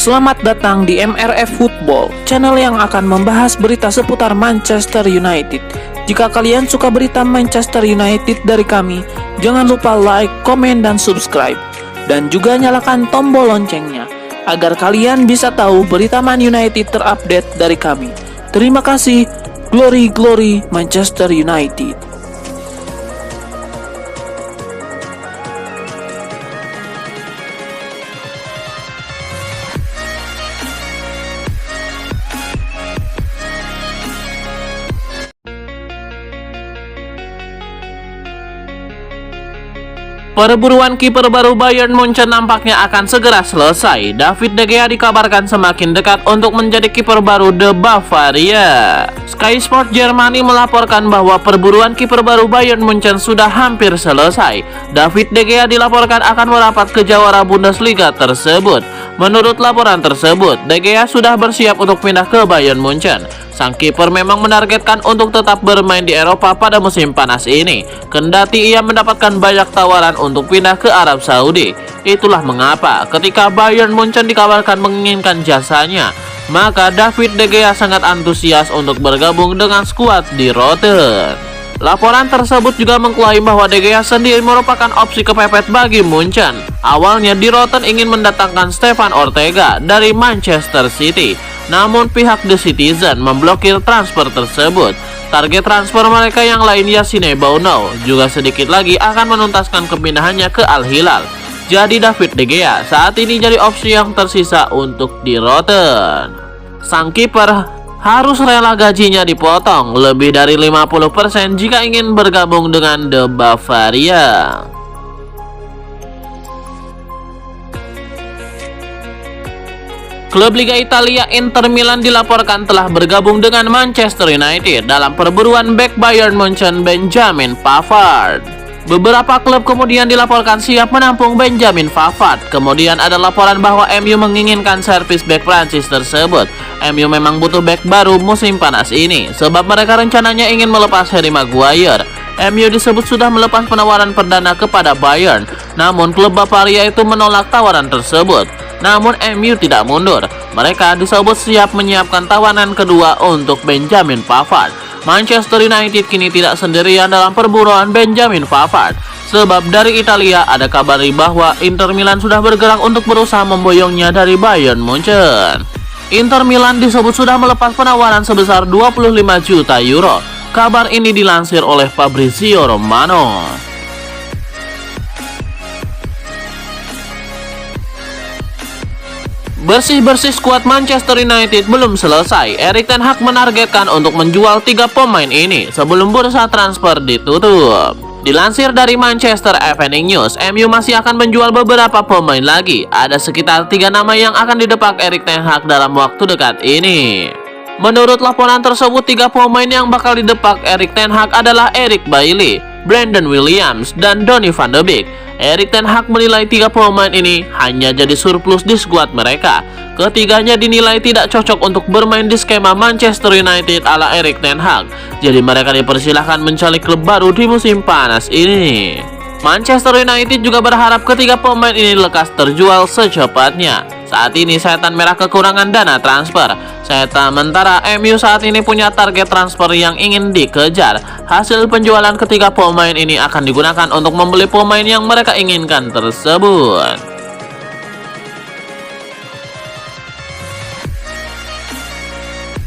Selamat datang di MRF Football, channel yang akan membahas berita seputar Manchester United. Jika kalian suka berita Manchester United dari kami, jangan lupa like, komen, dan subscribe. Dan juga nyalakan tombol loncengnya, agar kalian bisa tahu berita Man United terupdate dari kami. Terima kasih, Glory Glory Manchester United. Perburuan kiper baru Bayern Munchen nampaknya akan segera selesai. David De Gea dikabarkan semakin dekat untuk menjadi kiper baru The Bavaria. Sky Sport Germany melaporkan bahwa perburuan kiper baru Bayern Munchen sudah hampir selesai. David De Gea dilaporkan akan merapat ke jawara Bundesliga tersebut. Menurut laporan tersebut, De Gea sudah bersiap untuk pindah ke Bayern Munchen. Sang kiper memang menargetkan untuk tetap bermain di Eropa pada musim panas ini, kendati ia mendapatkan banyak tawaran untuk pindah ke Arab Saudi. Itulah mengapa ketika Bayern Munchen dikabarkan menginginkan jasanya, maka David De Gea sangat antusias untuk bergabung dengan skuad di Rotten. Laporan tersebut juga mengklaim bahwa De Gea sendiri merupakan opsi kepepet bagi Munchen. Awalnya di Rotten ingin mendatangkan Stefan Ortega dari Manchester City, namun pihak The Citizen memblokir transfer tersebut. Target transfer mereka yang lain Yassine Bounou juga sedikit lagi akan menuntaskan kepindahannya ke Al Hilal. Jadi David De Gea saat ini jadi opsi yang tersisa untuk di Rotten. Sang kiper harus rela gajinya dipotong lebih dari 50% jika ingin bergabung dengan The Bavaria. Klub Liga Italia Inter Milan dilaporkan telah bergabung dengan Manchester United dalam perburuan bek Bayern Munchen Benjamin Pavard. Beberapa klub kemudian dilaporkan siap menampung Benjamin Pavard. Kemudian ada laporan bahwa MU menginginkan servis bek Prancis tersebut. MU memang butuh bek baru musim panas ini, sebab mereka rencananya ingin melepas Harry Maguire. MU disebut sudah melepas penawaran perdana kepada Bayern, namun klub Bavaria itu menolak tawaran tersebut. Namun MU tidak mundur. Mereka disebut siap menyiapkan tawaran kedua untuk Benjamin Pavard. Manchester United kini tidak sendirian dalam perburuan Benjamin Pavard, sebab dari Italia ada kabar bahwa Inter Milan sudah bergerak untuk berusaha memboyongnya dari Bayern Munchen. Inter Milan disebut sudah melepas penawaran sebesar 25 juta euro. Kabar ini dilansir oleh Fabrizio Romano. Bersih-bersih skuad Manchester United belum selesai. Erik ten Hag menargetkan untuk menjual 3 pemain ini sebelum bursa transfer ditutup. Dilansir dari Manchester Evening News, MU masih akan menjual beberapa pemain lagi. Ada sekitar 3 nama yang akan didepak Erik ten Hag dalam waktu dekat ini. Menurut laporan tersebut, 3 pemain yang bakal didepak Erik ten Hag adalah Eric Bailly, Brandon Williams, dan Donny van de Beek. Erik ten Hag menilai 3 pemain ini hanya jadi surplus di skuad mereka. Ketiganya dinilai tidak cocok untuk bermain di skema Manchester United ala Erik ten Hag. Jadi mereka dipersilahkan mencari klub baru di musim panas ini. Manchester United juga berharap ketiga pemain ini lekas terjual secepatnya. Saat ini Setan Merah kekurangan dana transfer. Sementara MU saat ini punya target transfer yang ingin dikejar. Hasil penjualan ketiga pemain ini akan digunakan untuk membeli pemain yang mereka inginkan tersebut.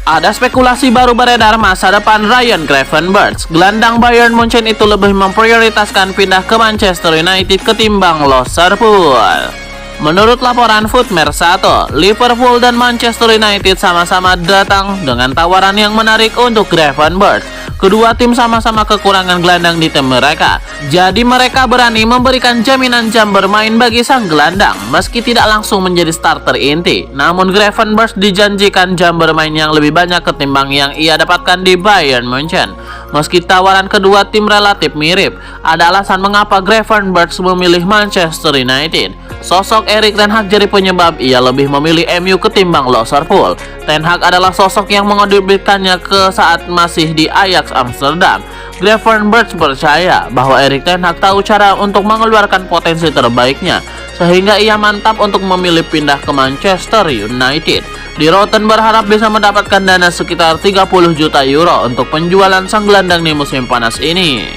Ada spekulasi baru beredar masa depan Ryan Gravenberch. Gelandang Bayern Munchen itu lebih memprioritaskan pindah ke Manchester United ketimbang Liverpool. Menurut laporan Foot Mercato, Liverpool dan Manchester United sama-sama datang dengan tawaran yang menarik untuk Gravenberch. Kedua tim sama-sama kekurangan gelandang di tim mereka. Jadi mereka berani memberikan jaminan jam bermain bagi sang gelandang, meski tidak langsung menjadi starter inti. Namun Gravenberch dijanjikan jam bermain yang lebih banyak ketimbang yang ia dapatkan di Bayern Munchen. Meski tawaran kedua tim relatif mirip, ada alasan mengapa Gravenberch memilih Manchester United. Sosok Erik ten Hag jadi penyebab ia lebih memilih MU ketimbang Liverpool. Ten Hag adalah sosok yang mengorbitkannya ke saat masih di Ajax Amsterdam. Gravenberch percaya bahwa Erik ten Hag tahu cara untuk mengeluarkan potensi terbaiknya, sehingga ia mantap untuk memilih pindah ke Manchester United. Di Rotten berharap bisa mendapatkan dana sekitar 30 juta euro untuk penjualan sang gelandang di musim panas ini.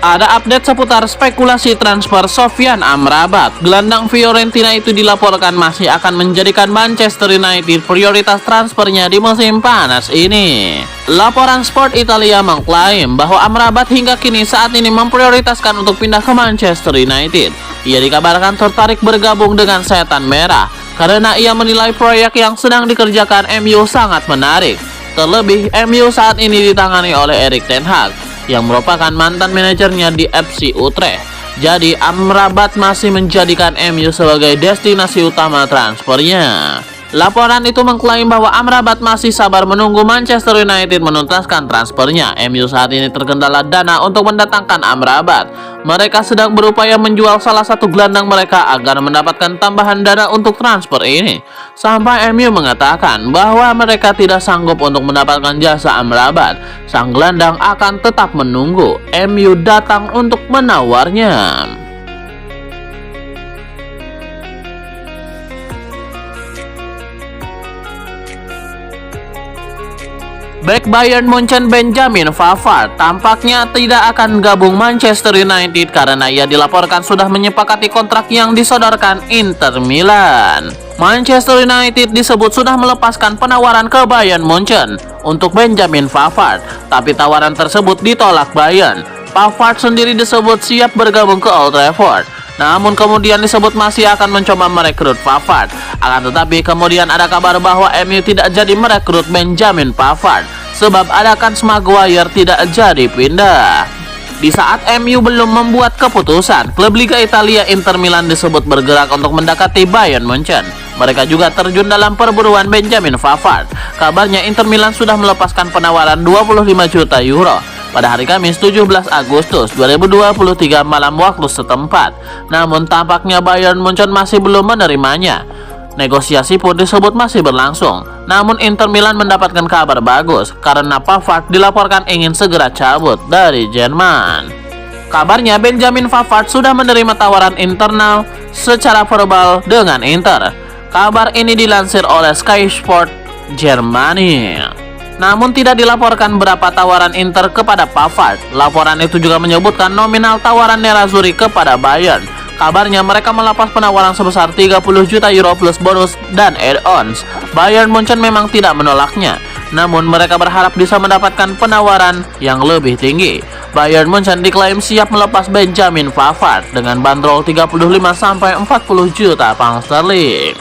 Ada update seputar spekulasi transfer Sofyan Amrabat. Gelandang Fiorentina itu dilaporkan masih akan menjadikan Manchester United prioritas transfernya di musim panas ini. Laporan Sport Italia mengklaim bahwa Amrabat hingga kini saat ini memprioritaskan untuk pindah ke Manchester United. Ia dikabarkan tertarik bergabung dengan Setan Merah karena ia menilai proyek yang sedang dikerjakan MU sangat menarik. Terlebih, MU saat ini ditangani oleh Erik ten Hag yang merupakan mantan manajernya di FC Utrecht. Jadi Amrabat masih menjadikan MU sebagai destinasi utama transfernya. Laporan itu mengklaim bahwa Amrabat masih sabar menunggu Manchester United menuntaskan transfernya. MU saat ini terkendala dana untuk mendatangkan Amrabat. Mereka sedang berupaya menjual salah satu gelandang mereka agar mendapatkan tambahan dana untuk transfer ini. Sampai MU mengatakan bahwa mereka tidak sanggup untuk mendapatkan jasa Amrabat. Sang gelandang akan tetap menunggu MU datang untuk menawarnya. Bek Bayern Munchen Benjamin Pavard tampaknya tidak akan gabung Manchester United karena ia dilaporkan sudah menyepakati kontrak yang disodorkan Inter Milan. Manchester United disebut sudah melepaskan penawaran ke Bayern Munchen untuk Benjamin Pavard, tapi tawaran tersebut ditolak Bayern. Pavard sendiri disebut siap bergabung ke Old Trafford. Namun kemudian disebut masih akan mencoba merekrut Pavard. Akan tetapi kemudian ada kabar bahwa MU tidak jadi merekrut Benjamin Pavard sebab ada kans Maguire tidak jadi pindah. Di saat MU belum membuat keputusan, klub Liga Italia Inter Milan disebut bergerak untuk mendekati Bayern Munchen. Mereka juga terjun dalam perburuan Benjamin Pavard. Kabarnya Inter Milan sudah melepaskan penawaran 25 juta euro pada hari Kamis 17 Agustus 2023 malam waktu setempat. Namun tampaknya Bayern Munchen masih belum menerimanya. Negosiasi pun disebut masih berlangsung. Namun Inter Milan mendapatkan kabar bagus karena Pavard dilaporkan ingin segera cabut dari Jerman. Kabarnya Benjamin Pavard sudah menerima tawaran internal secara verbal dengan Inter. Kabar ini dilansir oleh Sky Sport Germany. Namun tidak dilaporkan berapa tawaran Inter kepada Pavard. Laporan itu juga menyebutkan nominal tawaran Nerazzurri kepada Bayern. Kabarnya mereka melepas penawaran sebesar 30 juta euro plus bonus dan add-ons. Bayern Munchen memang tidak menolaknya, namun mereka berharap bisa mendapatkan penawaran yang lebih tinggi. Bayern Munchen diklaim siap melepas Benjamin Pavard dengan bandrol 35-40 juta pound sterling.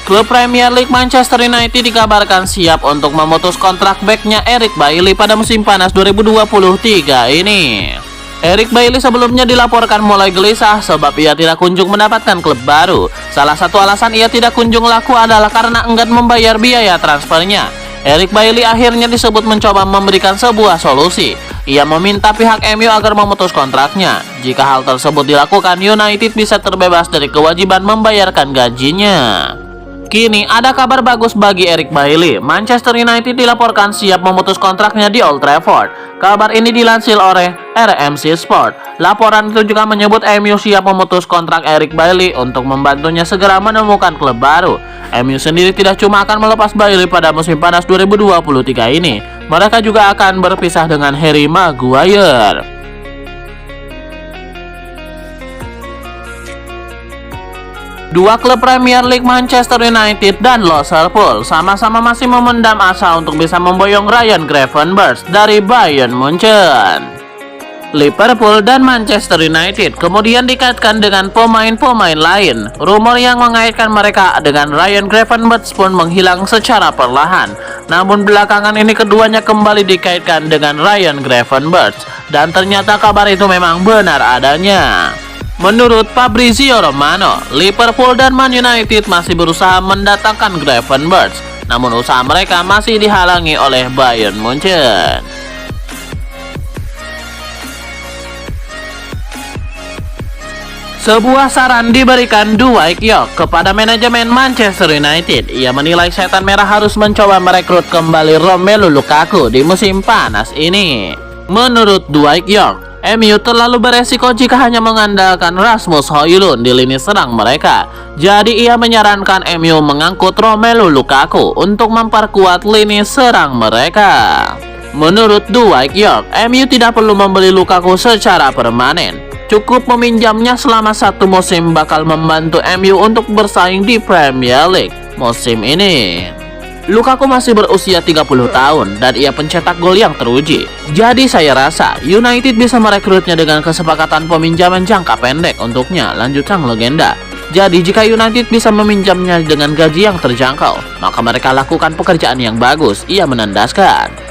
Klub Premier League Manchester United dikabarkan siap untuk memutus kontrak beknya Eric Bailly pada musim panas 2023 ini. Eric Bailly sebelumnya dilaporkan mulai gelisah sebab ia tidak kunjung mendapatkan klub baru. Salah satu alasan ia tidak kunjung laku adalah karena enggan membayar biaya transfernya. Eric Bailly akhirnya disebut mencoba memberikan sebuah solusi. Ia meminta pihak MU agar memutus kontraknya. Jika hal tersebut dilakukan, United bisa terbebas dari kewajiban membayarkan gajinya. Kini ada kabar bagus bagi Eric Bailly. Manchester United dilaporkan siap memutus kontraknya di Old Trafford. Kabar ini dilansir oleh RMC Sport. Laporan itu juga menyebut MU siap memutus kontrak Eric Bailly untuk membantunya segera menemukan klub baru. MU sendiri tidak cuma akan melepas Bailly pada musim panas 2023 ini. Mereka juga akan berpisah dengan Harry Maguire. Dua klub Premier League Manchester United dan Liverpool sama-sama masih memendam asa untuk bisa memboyong Ryan Gravenberch dari Bayern Munchen. Liverpool dan Manchester United kemudian dikaitkan dengan pemain-pemain lain. Rumor yang mengaitkan mereka dengan Ryan Gravenberch pun menghilang secara perlahan. Namun belakangan ini keduanya kembali dikaitkan dengan Ryan Gravenberch dan ternyata kabar itu memang benar adanya. Menurut Fabrizio Romano, Liverpool dan Man United masih berusaha mendatangkan Gravenberch, namun usaha mereka masih dihalangi oleh Bayern Munchen. Sebuah saran diberikan Dwight Yorke kepada manajemen Manchester United. Ia menilai setan merah harus mencoba merekrut kembali Romelu Lukaku di musim panas ini. Menurut Dwight Yorke, MU terlalu beresiko jika hanya mengandalkan Rasmus Højlund di lini serang mereka. Jadi ia menyarankan MU mengangkut Romelu Lukaku untuk memperkuat lini serang mereka. Menurut Dwight Yorke, MU tidak perlu membeli Lukaku secara permanen. Cukup meminjamnya selama satu musim bakal membantu MU untuk bersaing di Premier League musim ini. Lukaku masih berusia 30 tahun dan ia pencetak gol yang teruji. Jadi saya rasa United bisa merekrutnya dengan kesepakatan peminjaman jangka pendek untuknya, lanjut sang legenda. Jadi jika United bisa meminjamnya dengan gaji yang terjangkau, maka mereka lakukan pekerjaan yang bagus, ia menandaskan.